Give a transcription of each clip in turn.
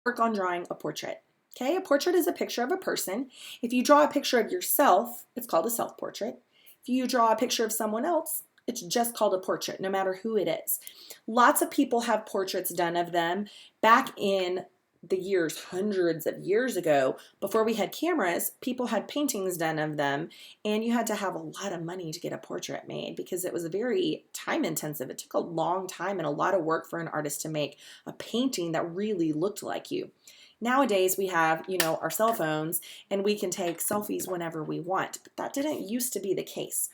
work on drawing a portrait. Okay, a portrait is a picture of a person. If you draw a picture of yourself, it's called a self-portrait. If you draw a picture of someone else, it's just called a portrait, no matter who it is. Lots of people have portraits done of them. Back in the years, hundreds of years ago, before we had cameras, people had paintings done of them, and you had to have a lot of money to get a portrait made because it was very time intensive. It took a long time and a lot of work for an artist to make a painting that really looked like you. Nowadays we have, our cell phones, and we can take selfies whenever we want, but that didn't used to be the case.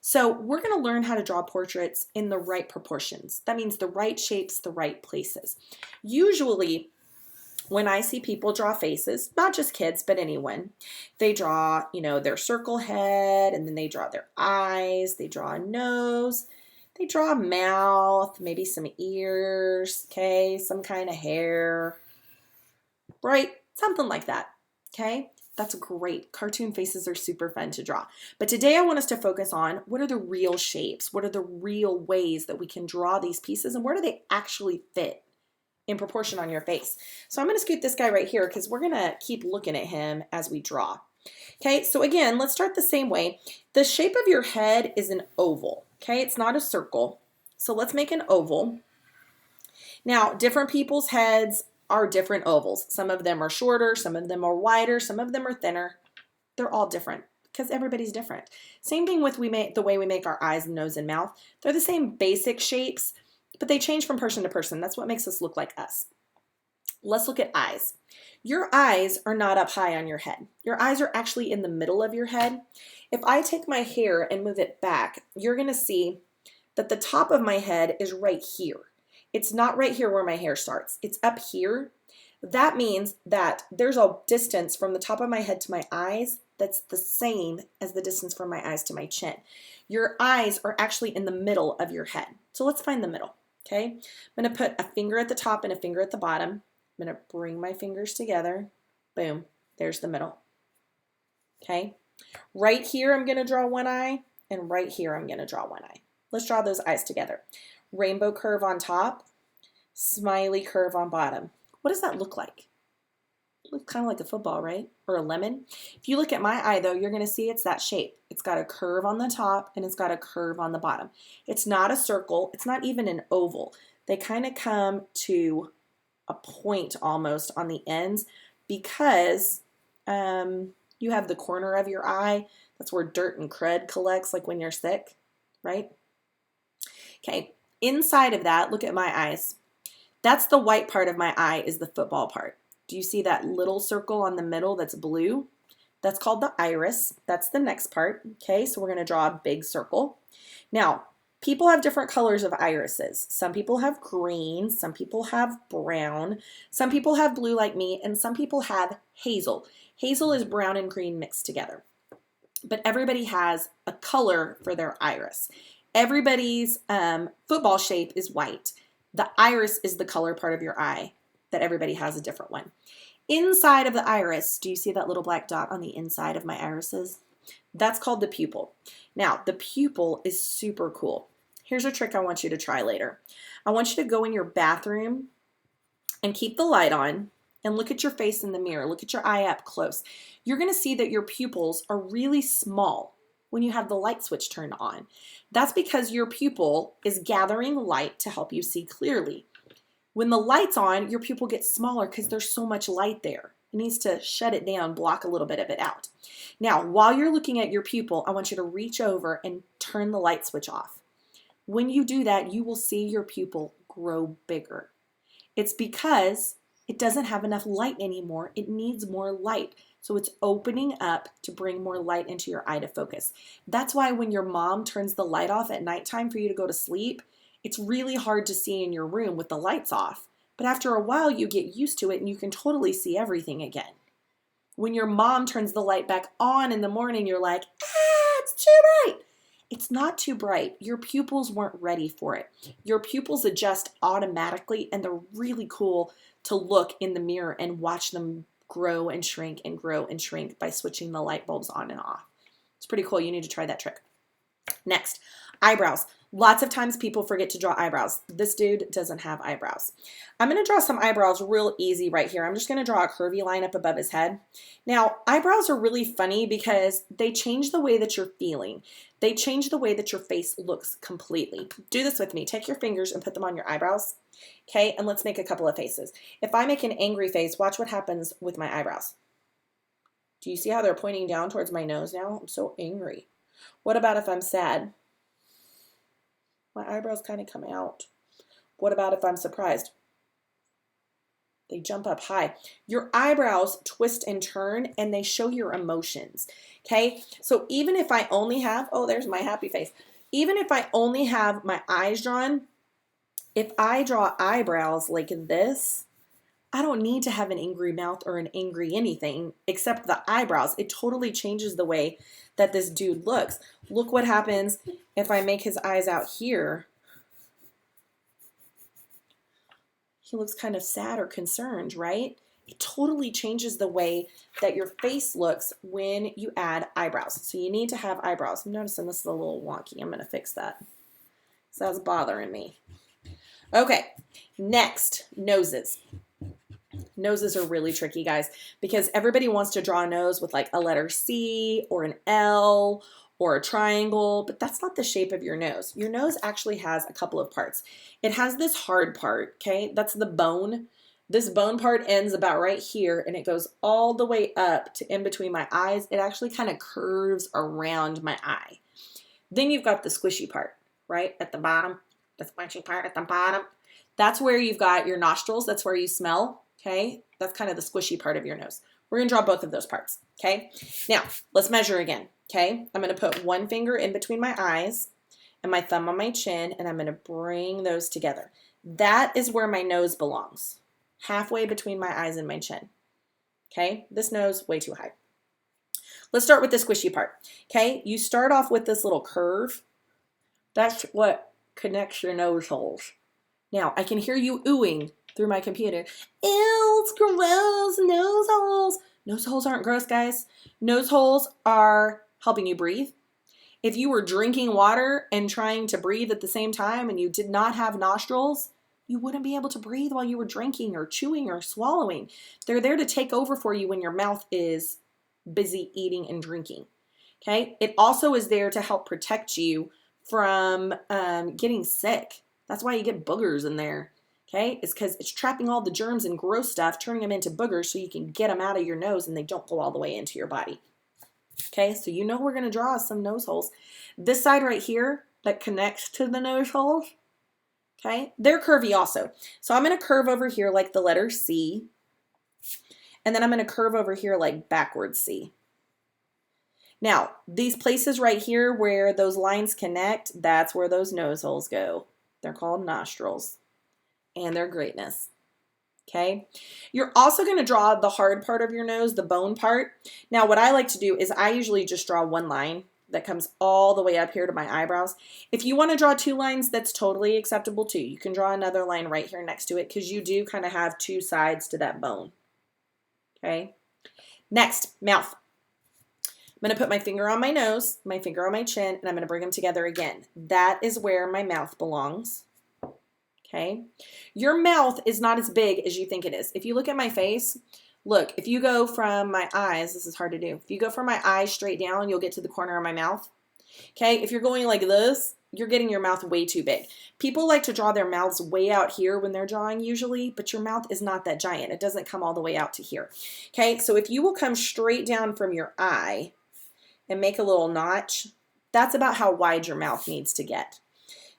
So we're going to learn how to draw portraits in the right proportions. That means the right shapes, the right places. Usually, when I see people draw faces, not just kids, but anyone, they draw, their circle head, and then they draw their eyes, they draw a nose, they draw a mouth, maybe some ears, okay, some kind of hair, right? Something like that, okay? That's great. Cartoon faces are super fun to draw. But today I want us to focus on what are the real shapes? What are the real ways that we can draw these pieces, and where do they actually fit in proportion on your face? So I'm going to scoot this guy right here because we're going to keep looking at him as we draw. Okay, so again, let's start the same way. The shape of your head is an oval, okay? It's not a circle. So let's make an oval. Now, different people's heads are different ovals. Some of them are shorter, some of them are wider, some of them are thinner. They're all different because everybody's different. Same thing with the way we make our eyes, nose, and mouth. They're the same basic shapes, but they change from person to person. That's what makes us look like us. Let's look at eyes. Your eyes are not up high on your head. Your eyes are actually in the middle of your head. If I take my hair and move it back, you're going to see that the top of my head is right here. It's not right here where my hair starts. It's up here. That means that there's a distance from the top of my head to my eyes that's the same as the distance from my eyes to my chin. Your eyes are actually in the middle of your head. So let's find the middle, okay? I'm going to put a finger at the top and a finger at the bottom. I'm going to bring my fingers together. Boom. There's the middle. Okay? Right here I'm going to draw one eye, and right here I'm going to draw one eye. Let's draw those eyes together. Rainbow curve on top, smiley curve on bottom. What does that look like? It looks kind of like a football, right? Or a lemon. If you look at my eye though, you're going to see it's that shape. It's got a curve on the top and it's got a curve on the bottom. It's not a circle. It's not even an oval. They kind of come to a point almost on the ends because you have the corner of your eye. That's where dirt and crud collects, like when you're sick, right? Okay. Inside of that, look at my eyes. That's the white part of my eye is the football part. Do you see that little circle on the middle that's blue? That's called the iris. That's the next part. Okay, so we're going to draw a big circle. Now, people have different colors of irises. Some people have green, some people have brown, some people have blue like me, and some people have hazel. Hazel is brown and green mixed together. But everybody has a color for their iris. Everybody's football shape is white. The iris is the color part of your eye that everybody has a different one. Inside of the iris, do you see that little black dot on the inside of my irises? That's called the pupil. Now, the pupil is super cool. Here's a trick I want you to try later. I want you to go in your bathroom and keep the light on and look at your face in the mirror. Look at your eye up close. You're going to see that your pupils are really small when you have the light switch turned on. That's because your pupil is gathering light to help you see clearly. When the light's on, your pupil gets smaller because there's so much light there. It needs to shut it down, block a little bit of it out. Now, while you're looking at your pupil, I want you to reach over and turn the light switch off. When you do that, you will see your pupil grow bigger. It's because it doesn't have enough light anymore. It needs more light. So it's opening up to bring more light into your eye to focus. That's why when your mom turns the light off at nighttime for you to go to sleep, it's really hard to see in your room with the lights off. But after a while, you get used to it and you can totally see everything again. When your mom turns the light back on in the morning, you're like, it's too bright. It's not too bright. Your pupils weren't ready for it. Your pupils adjust automatically, and they're really cool to look in the mirror and watch them grow and shrink and grow and shrink by switching the light bulbs on and off. It's pretty cool. You need to try that trick. Next, eyebrows. Lots of times people forget to draw eyebrows. This dude doesn't have eyebrows. I'm going to draw some eyebrows real easy right here. I'm just going to draw a curvy line up above his head. Now, eyebrows are really funny because they change the way that you're feeling. They change the way that your face looks completely. Do this with me. Take your fingers and put them on your eyebrows. Okay, and let's make a couple of faces. If I make an angry face, watch what happens with my eyebrows. Do you see how they're pointing down towards my nose now? I'm so angry. What about if I'm sad? My eyebrows kind of come out. What about if I'm surprised? They jump up high. Your eyebrows twist and turn and they show your emotions. Okay, so even if I only have, oh, there's my happy face. Even if I only have my eyes drawn, if I draw eyebrows like this, I don't need to have an angry mouth or an angry anything except the eyebrows. It totally changes the way that this dude looks. Look what happens if I make his eyes out here. He looks kind of sad or concerned, right? It totally changes the way that your face looks when you add eyebrows. So you need to have eyebrows. I'm noticing this is a little wonky. I'm going to fix that. So that's bothering me. Okay, next, noses. Noses are really tricky, guys, because everybody wants to draw a nose with like a letter C or an L or a triangle, but that's not the shape of your nose. Your nose actually has a couple of parts. It has this hard part, okay? That's the bone. This bone part ends about right here, and it goes all the way up to in between my eyes. It actually kind of curves around my eye. Then you've got the squishy part, right at the bottom, the squishy part at the bottom. That's where you've got your nostrils. That's where you smell. Okay, that's kind of the squishy part of your nose. We're going to draw both of those parts, okay? Now, let's measure again, okay? I'm going to put one finger in between my eyes and my thumb on my chin, and I'm going to bring those together. That is where my nose belongs, halfway between my eyes and my chin, okay? This nose, way too high. Let's start with the squishy part, okay? You start off with this little curve. That's what connects your nose holes. Now, I can hear you oohing through my computer. Ew, it's gross, nose holes. Nose holes aren't gross, guys. Nose holes are helping you breathe. If you were drinking water and trying to breathe at the same time and you did not have nostrils, you wouldn't be able to breathe while you were drinking or chewing or swallowing. They're there to take over for you when your mouth is busy eating and drinking. Okay? It also is there to help protect you from getting sick. That's why you get boogers in there. Okay, it's because it's trapping all the germs and gross stuff, turning them into boogers so you can get them out of your nose and they don't go all the way into your body. Okay, so you know we're going to draw some nose holes. This side right here that connects to the nose holes, okay, they're curvy also. So I'm going to curve over here like the letter C, and then I'm going to curve over here like backwards C. Now, these places right here where those lines connect, that's where those nose holes go. They're called nostrils. And their greatness. Okay, you're also going to draw the hard part of your nose, the bone part. Now, what I like to do is I usually just draw one line that comes all the way up here to my eyebrows. If you want to draw two lines, that's totally acceptable too. You can draw another line right here next to it because you do kind of have two sides to that bone. Okay, next, mouth. I'm going to put my finger on my nose, my finger on my chin, and I'm going to bring them together again. That is where my mouth belongs. Okay, your mouth is not as big as you think it is. If you look at my face, look, if you go from my eyes, this is hard to do. If you go from my eyes straight down, you'll get to the corner of my mouth. Okay, if you're going like this, you're getting your mouth way too big. People like to draw their mouths way out here when they're drawing usually, but your mouth is not that giant. It doesn't come all the way out to here. Okay, so if you will come straight down from your eye and make a little notch, that's about how wide your mouth needs to get.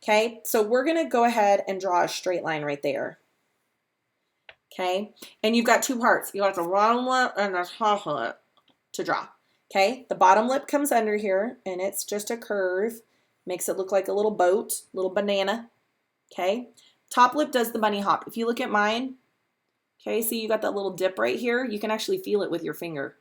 Okay, so we're going to go ahead and draw a straight line right there. Okay, and you've got two parts. You got the bottom lip and the top lip to draw. Okay, the bottom lip comes under here, and it's just a curve. Makes it look like a little boat, little banana. Okay, top lip does the bunny hop. If you look at mine, okay, see you got that little dip right here. You can actually feel it with your finger.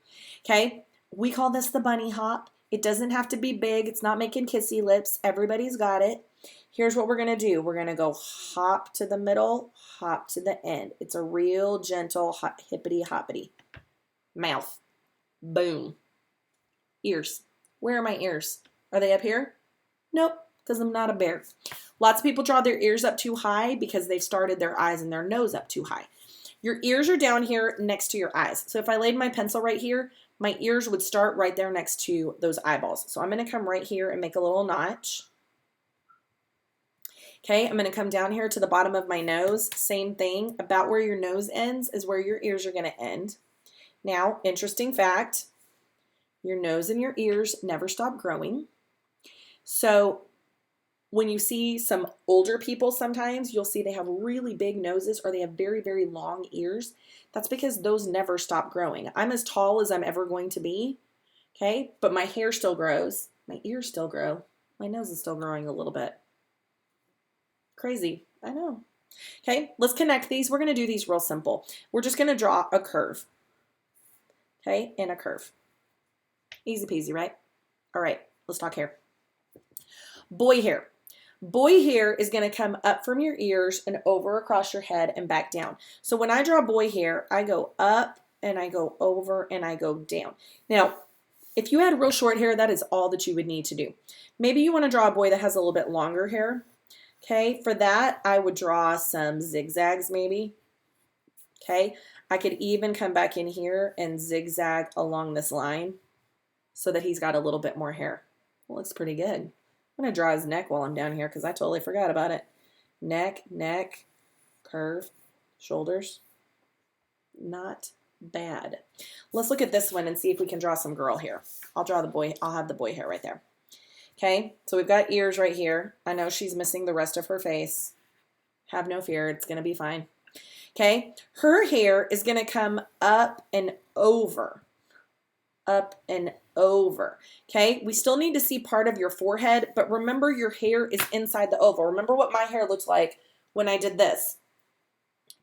Okay, we call this the bunny hop. It doesn't have to be big. It's not making kissy lips. Everybody's got it. Here's what we're going to do. We're going to go hop to the middle, hop to the end. It's a real gentle hippity hoppity. Mouth. Boom. Ears. Where are my ears? Are they up here? Nope. because I'm not a bear. Lots of people draw their ears up too high because they've started their eyes and their nose up too high. Your ears are down here next to your eyes. So if I laid my pencil right here, my ears would start right there next to those eyeballs. So I'm going to come right here and make a little notch. Okay, I'm going to come down here to the bottom of my nose. Same thing. About where your nose ends is where your ears are going to end. Now, interesting fact, your nose and your ears never stop growing. So when you see some older people sometimes, you'll see they have really big noses or they have very, very long ears. That's because those never stop growing. I'm as tall as I'm ever going to be, okay? But my hair still grows. My ears still grow. My nose is still growing a little bit. Crazy, I know. Okay, let's connect these. We're going to do these real simple. We're just going to draw a curve, okay, and a curve. Easy peasy, right? All right, let's talk hair. Boy hair. Boy hair is going to come up from your ears and over across your head and back down. So when I draw boy hair, I go up and I go over and I go down. Now, if you had real short hair, that is all that you would need to do. Maybe you want to draw a boy that has a little bit longer hair. Okay, for that, I would draw some zigzags maybe. Okay, I could even come back in here and zigzag along this line so that he's got a little bit more hair. Well, looks pretty good. I'm going to draw his neck while I'm down here because I totally forgot about it. Neck, curve, shoulders. Not bad. Let's look at this one and see if we can draw some girl hair. I'll have the boy hair right there. Okay, so we've got ears right here. I know she's missing the rest of her face. Have no fear, it's going to be fine. Okay, her hair is going to come up and over. Up and over. Okay, we still need to see part of your forehead, but remember your hair is inside the oval. Remember what my hair looked like when I did this.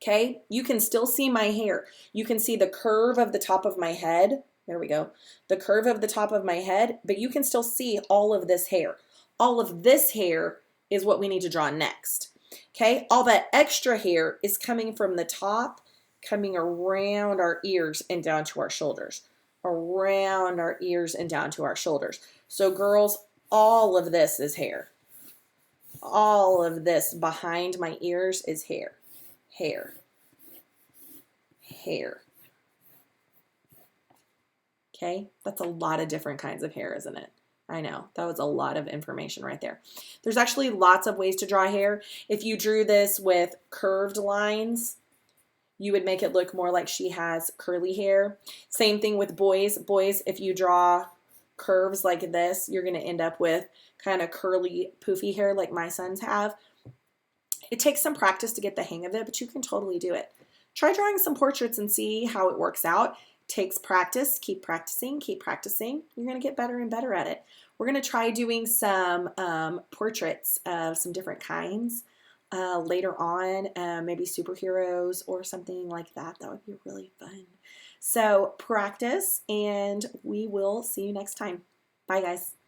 Okay, you can still see my hair. You can see the curve of the top of my head. There we go. The curve of the top of my head, but you can still see all of this hair. All of this hair is what we need to draw next. Okay, all that extra hair is coming from the top, coming around our ears and down to our shoulders. Around our ears and down to our shoulders. So girls, all of this is hair. All of this behind my ears is hair. Hair. Hair. Okay, that's a lot of different kinds of hair, isn't it? I know, that was a lot of information right there. There's actually lots of ways to draw hair. If you drew this with curved lines, you would make it look more like she has curly hair. Same thing with boys. Boys, if you draw curves like this, you're going to end up with kind of curly, poofy hair like my sons have. It takes some practice to get the hang of it, but you can totally do it. Try drawing some portraits and see how it works out. Takes practice. Keep practicing. Keep practicing. You're going to get better and better at it. We're going to try doing some portraits of some different kinds later on, maybe superheroes or something like that. That would be really fun. So practice, and we will see you next time. Bye, guys.